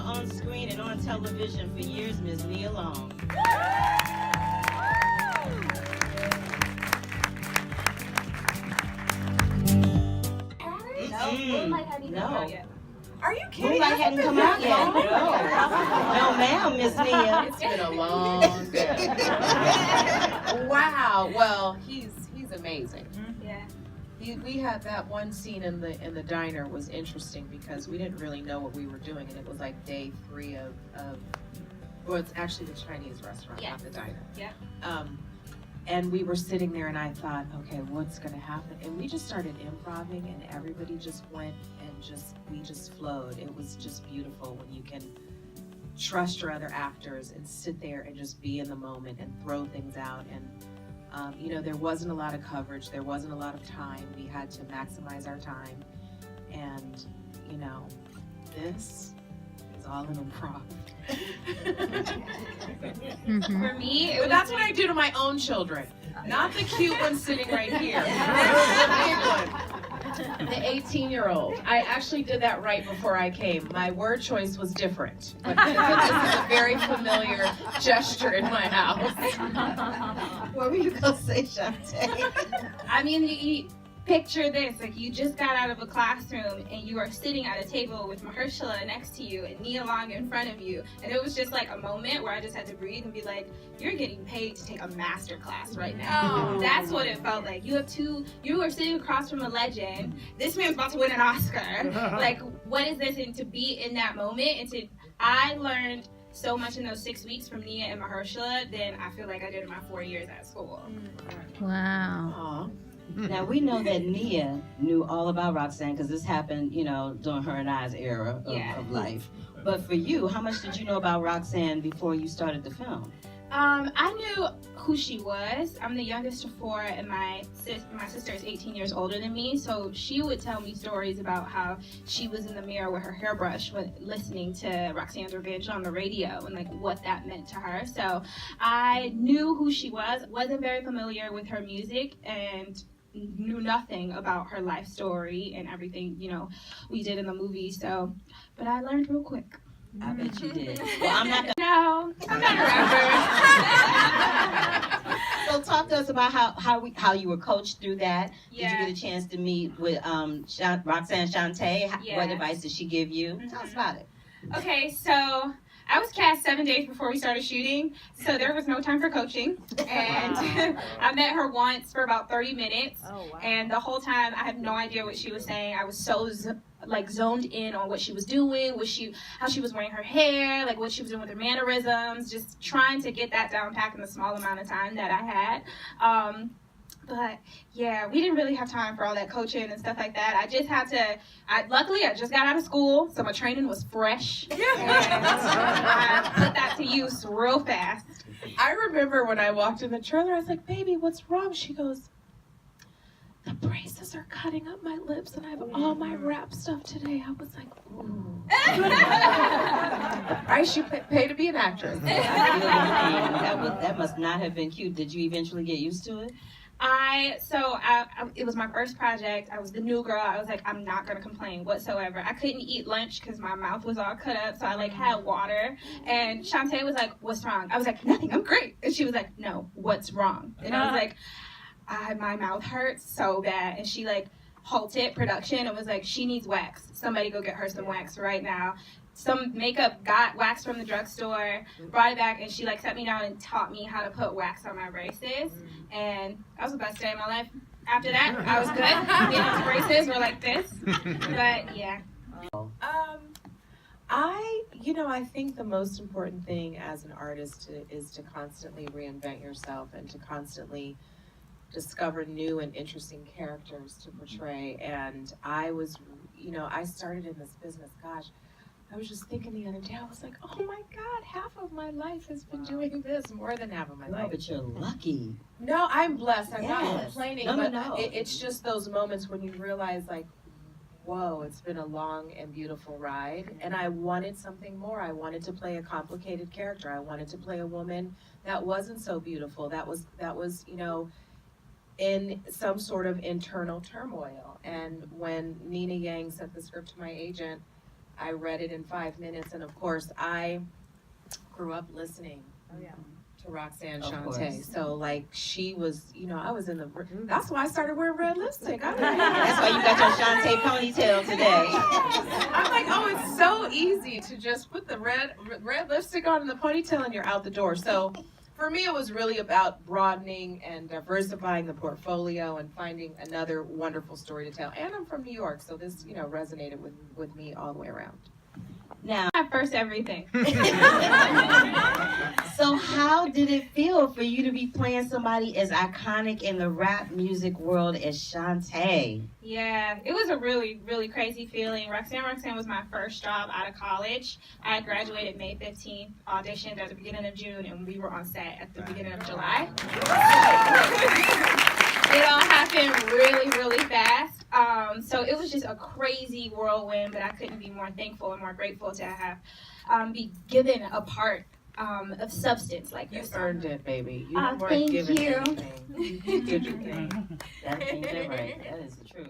on screen and on television for years, Ms. NIA Long. No. Are you kidding? Moonlight hadn't come out yet. No, ma'am, Miss Nia. It's been a long day. Wow. Well, he's amazing. Yeah. We had that one scene in the diner was interesting because we didn't really know what we were doing, and it was like day 3 of well, it's actually the Chinese restaurant, not the diner. Yeah. And we were sitting there, and I thought, okay, what's going to happen? And we just started improvising, and everybody just went and we just flowed. It was just beautiful when you can trust your other actors and sit there and just be in the moment and throw things out. And you know, there wasn't a lot of coverage, there wasn't a lot of time. We had to maximize our time, and you know, this is all an improv. For me, But that's what I do to my own children, not the cute one sitting right here. The 18-year-old. I actually did that right before I came. My word choice was different, but this is a very familiar gesture in my house. What were you gonna say, Shantae? I mean, you picture this, like you just got out of a classroom and you are sitting at a table with Mahershala next to you and NIA Long in front of you, and it was just like a moment where I just had to breathe and be like, you're getting paid to take a master class right now. That's what it felt like. You are sitting across from a legend. This man's about to win an Oscar. Like, what is this? And to be in that moment, I learned so much in those 6 weeks from Nia and Mahershala than I feel like I did in my 4 years at school. Wow. Aww. Now we know that Nia knew all about Roxanne because this happened, you know, during her and I's era of life. But for you, how much did you know about Roxanne before you started the film? I knew who she was. I'm the youngest of 4, and my sister is 18 years older than me, so she would tell me stories about how she was in the mirror with her hairbrush when listening to Roxanne's Revenge on the radio and like what that meant to her. So I knew who she was, wasn't very familiar with her music, and knew nothing about her life story and everything, you know, we did in the movie. So, but I learned real quick. I bet you did. Well, I'm not gonna. No, I'm not a rapper. So talk to us about how you were coached through that. Yeah. Did you get a chance to meet with Roxanne CHANTÉ? Yeah. What advice did she give you? Tell us about it. Okay, so I was cast 7 days before we started shooting, so there was no time for coaching. And I met her once for about 30 minutes. Oh, wow. And the whole time I had no idea what she was saying. I was so zoned in on what she was doing, how she was wearing her hair, like what she was doing with her mannerisms, just trying to get that down pat in the small amount of time that I had. But yeah, we didn't really have time for all that coaching and stuff like that. I just had to, luckily I just got out of school, so my training was fresh. And I put that to use real fast. I remember when I walked in the trailer, I was like, baby, what's wrong? She goes, the braces are cutting up my lips and I have all my rap stuff today. I was like, ooh. I should pay to be an actress. That must not have been cute. Did you eventually get used to it? It was my first project. I was the new girl. I was like, I'm not gonna complain whatsoever. I couldn't eat lunch because my mouth was all cut up, so I like had water. And Shantae was like, what's wrong? I was like, nothing, I'm great. And she was like, no, what's wrong? And I was like, my mouth hurts so bad. And she like halted production and was like, she needs wax. Somebody go get her some wax right now. Some makeup got wax from the drugstore, brought it back, and she like sat me down and taught me how to put wax on my braces. And that was the best day of my life. After that, I was good. The braces were like this. But yeah. I think the most important thing as an artist is to constantly reinvent yourself and to constantly discover new and interesting characters to portray. And I started in this business, gosh, I was just thinking the other day, I was like, oh my God, half of my life has been doing this, more than half of my life. But you're lucky. No, I'm blessed. I'm Yes. not complaining, No. It's just those moments when you realize like, whoa, it's been a long and beautiful ride. And I wanted something more. I wanted to play a complicated character. I wanted to play a woman that wasn't so beautiful, that was, in some sort of internal turmoil. And when Nina Yang sent the script to my agent, I read it in 5 minutes, and of course, I grew up listening to Roxanne CHANTÉ. So like she was, you know, I was in the. That's why I started wearing red lipstick. That's why you got your CHANTÉ ponytail today. I'm like, oh, it's so easy to just put the red lipstick on and the ponytail, and you're out the door. So for me, it was really about broadening and diversifying the portfolio and finding another wonderful story to tell. And I'm from New York, so this, you know, resonated with me all the way around. Now, My first everything. so how did it feel for you to be playing somebody as iconic in the rap music world as CHANTÉ? Yeah, it was a really, really crazy feeling. Roxanne was my first job out of college. I had graduated May 15th, auditioned at the beginning of June, and we were on set at the beginning of July. It all happened really, really fast. So it was just a crazy whirlwind, but I couldn't be more thankful and more grateful to have be given a part of substance like You this. earned it, baby. You Oh, weren't thank given you. anything. You did your thing. That ain't that right. That is the truth.